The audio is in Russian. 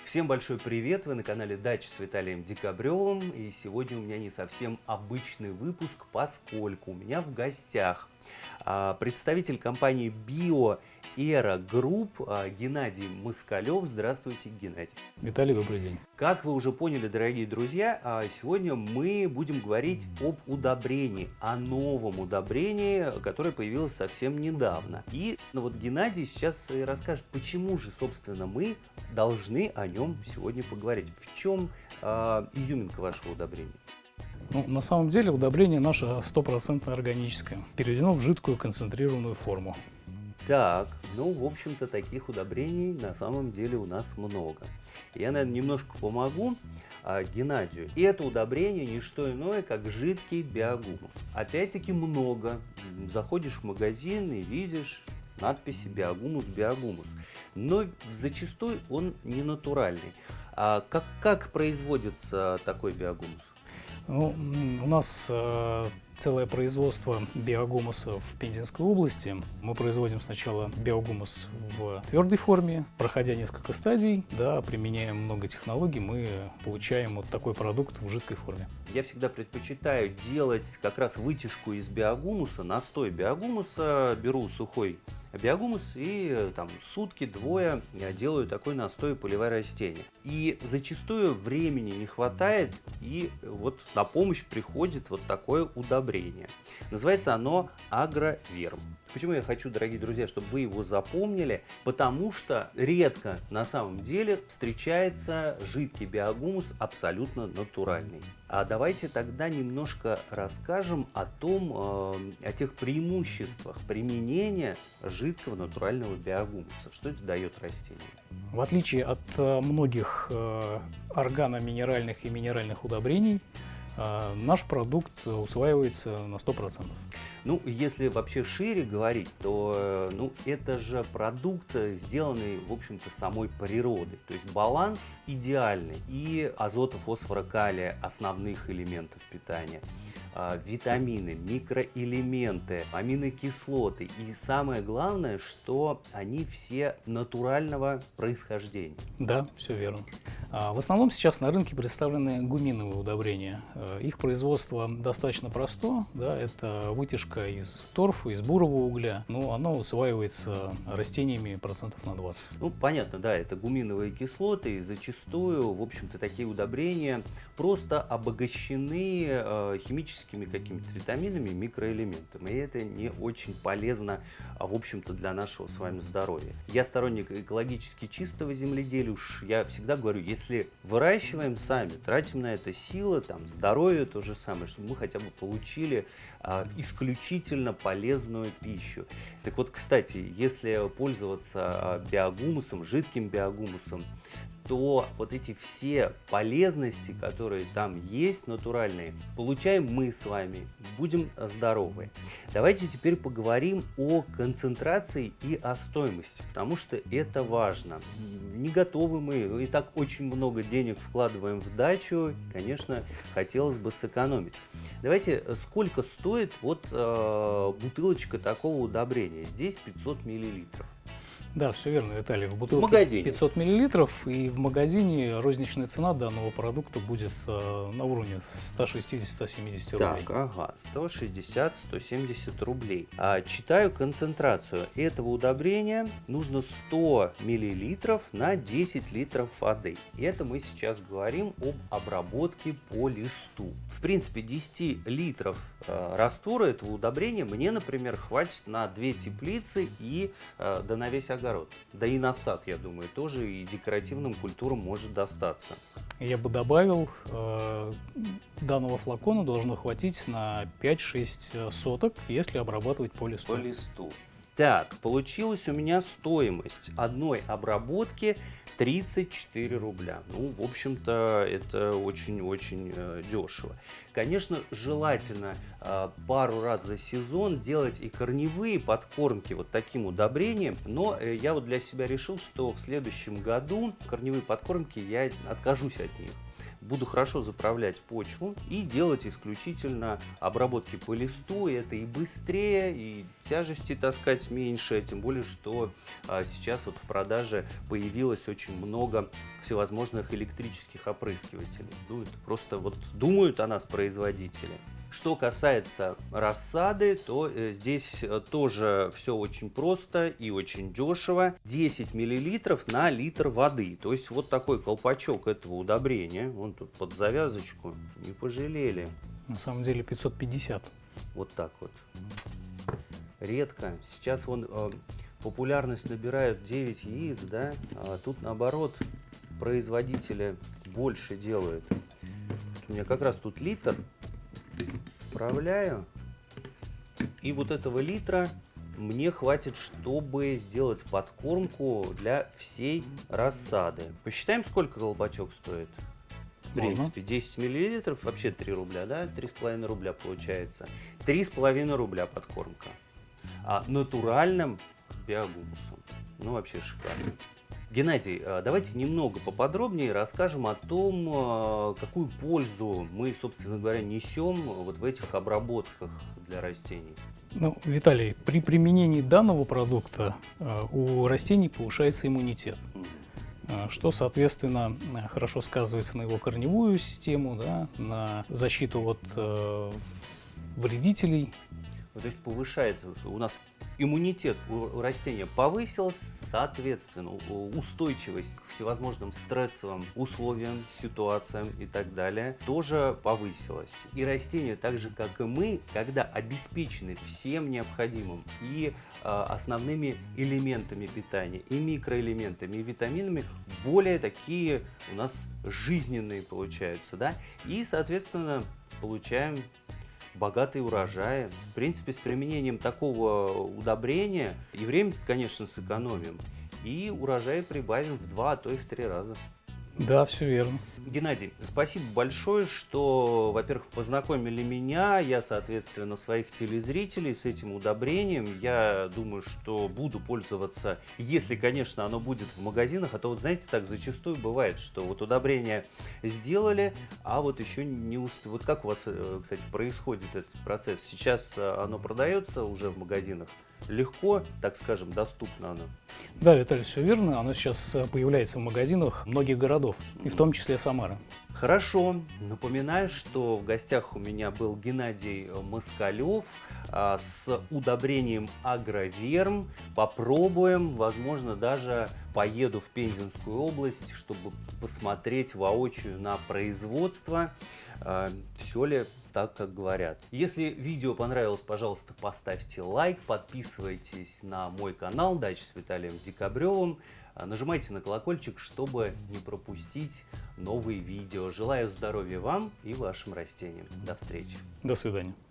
Всем большой привет! Вы на канале Дача с Виталием Декабревым. И сегодня у меня не совсем обычный выпуск, поскольку у меня в гостях представитель компании Биоэра Групп Геннадий Москалев. Здравствуйте, Геннадий. Виталий, добрый день. Как вы уже поняли, дорогие друзья, сегодня мы будем говорить об удобрении, о новом удобрении, которое появилось совсем недавно. И вот Геннадий сейчас и расскажет, почему же, собственно, мы должны о нем сегодня поговорить. В чем изюминка вашего удобрения? На самом деле удобрение наше 100% органическое, переведено в жидкую концентрированную форму. Так, в общем-то, таких удобрений на самом деле у нас много. Я, наверное, немножко помогу Геннадию. И это удобрение не что иное, как жидкий биогумус. Опять-таки много. Заходишь в магазин и видишь надписи биогумус, биогумус. Но зачастую он не натуральный. Как производится такой биогумус? У нас целое производство биогумуса в Пензенской области. Мы производим сначала биогумус в твердой форме, проходя несколько стадий, применяем много технологий, мы получаем вот такой продукт в жидкой форме. Я всегда предпочитаю делать как раз вытяжку из биогумуса, настой биогумуса, беру сухой биогумус и сутки-двое я делаю такой настой, поливая растения. И зачастую времени не хватает, и вот на помощь приходит вот такое удобрение. Называется оно Агроверм. Почему я хочу, дорогие друзья, чтобы вы его запомнили? Потому что редко на самом деле встречается жидкий биогумус абсолютно натуральный. А давайте тогда немножко расскажем о тех преимуществах применения жидкого натурального биогумуса. Что это дает растению? В отличие от многих органоминеральных и минеральных удобрений, наш продукт усваивается на 100%. Если вообще шире говорить, то это же продукт, сделанный, в общем-то, самой природой. То есть баланс идеальный. И азота, фосфора, калия, основных элементов питания, витамины, микроэлементы, аминокислоты. И самое главное, что они все натурального происхождения. Да, все верно. В основном сейчас на рынке представлены гуминовые удобрения. Их производство достаточно просто. Это вытяжка из торфа, из бурого угля. Но оно усваивается растениями процентов на 20. Понятно, это гуминовые кислоты. И зачастую, в общем-то, такие удобрения просто обогащены химическими какими-то витаминами, микроэлементами. И это не очень полезно, в общем-то, для нашего с вами здоровья. Я сторонник экологически чистого земледелия. Я всегда говорю, если выращиваем сами, тратим на это силы, здоровье то же самое, чтобы мы хотя бы получили исключительно полезную пищу. Так вот, кстати, если пользоваться биогумусом, жидким биогумусом, то вот эти все полезности, которые там есть, натуральные, получаем мы с вами, будем здоровы. Давайте теперь поговорим о концентрации и о стоимости, потому что это важно. Не готовы мы, и так очень много денег вкладываем в дачу, конечно, хотелось бы сэкономить. Давайте, сколько стоит бутылочка такого удобрения? Здесь 500 миллилитров. Да, все верно, Виталий. В бутылке 500 миллилитров, и в магазине розничная цена данного продукта будет на уровне 160-170 рублей. Так, 160-170 рублей. Читаю концентрацию этого удобрения. Нужно 100 миллилитров на 10 литров воды. И это мы сейчас говорим об обработке по листу. В принципе, 10 литров раствора этого удобрения мне, например, хватит на 2 теплицы и на весь огород. Да и на сад, я думаю, тоже и декоративным культурам может достаться. Я бы добавил, данного флакона должно хватить на 5-6 соток, если обрабатывать по листу. Так, получилась у меня стоимость одной обработки 34 рубля. В общем-то, это очень-очень дешево. Конечно, желательно пару раз за сезон делать и корневые подкормки вот таким удобрением, но я для себя решил, что в следующем году корневые подкормки я откажусь от них. буду хорошо заправлять почву и делать исключительно обработки по листу. Это и быстрее, и тяжести таскать меньше, тем более, что сейчас вот в продаже появилось очень много всевозможных электрических опрыскивателей. Ну, это просто вот думают о нас производители. Что касается рассады, то здесь тоже все очень просто и очень дешево. 10 миллилитров на литр воды. То есть вот такой колпачок этого удобрения. Вон тут под завязочку. Не пожалели. На самом деле 550. Вот так вот. Редко. Сейчас вон популярность набирают 9 яиц, да? А тут наоборот производители больше делают. У меня как раз тут литр. Вправляю. И вот этого литра мне хватит, чтобы сделать подкормку для всей рассады. Посчитаем, сколько колпачок стоит. В принципе, 10 миллилитров, вообще 3 рубля, да? 3,5 рубля получается. 3,5 рубля подкормка. А натуральным биогумусом. Ну, вообще шикарно. Геннадий, давайте немного поподробнее расскажем о том, какую пользу мы, собственно говоря, несем вот в этих обработках для растений. Ну, Виталий, при применении данного продукта у растений повышается иммунитет, что, соответственно, хорошо сказывается на его корневую систему, да, на защиту от вредителей. То есть повышается у нас иммунитет у растения повысился, соответственно, устойчивость к всевозможным стрессовым условиям, ситуациям и так далее тоже повысилась. И растения, так же как и мы, когда обеспечены всем необходимым и основными элементами питания, и микроэлементами, и витаминами, более такие у нас жизненные получаются, да, и, соответственно, получаем богатые урожаи. В принципе, с применением такого удобрения и время, конечно, сэкономим, и урожай прибавим в 2, а то и в 3 раза. Да, все верно. Геннадий, спасибо большое, что, во-первых, познакомили меня, я, соответственно, своих телезрителей с этим удобрением. Я думаю, что буду пользоваться, если, конечно, оно будет в магазинах. А то, вот знаете, так зачастую бывает, что вот удобрение сделали, а вот еще не успели. Вот как у вас, кстати, происходит этот процесс? Сейчас оно продается уже в магазинах? Легко, так скажем, доступно оно? Да, Виталий, все верно. Оно сейчас появляется в магазинах многих городов, и в том числе Самары. Хорошо. Напоминаю, что в гостях у меня был Геннадий Москалев с удобрением Агроверм. Попробуем, возможно, даже поеду в Пензенскую область, чтобы посмотреть воочию на производство, все ли так, как говорят. Если видео понравилось, пожалуйста, поставьте лайк, подписывайтесь на мой канал «Дача с Виталием Декабревым». Нажимайте на колокольчик, чтобы не пропустить новые видео. Желаю здоровья вам и вашим растениям. До встречи. До свидания.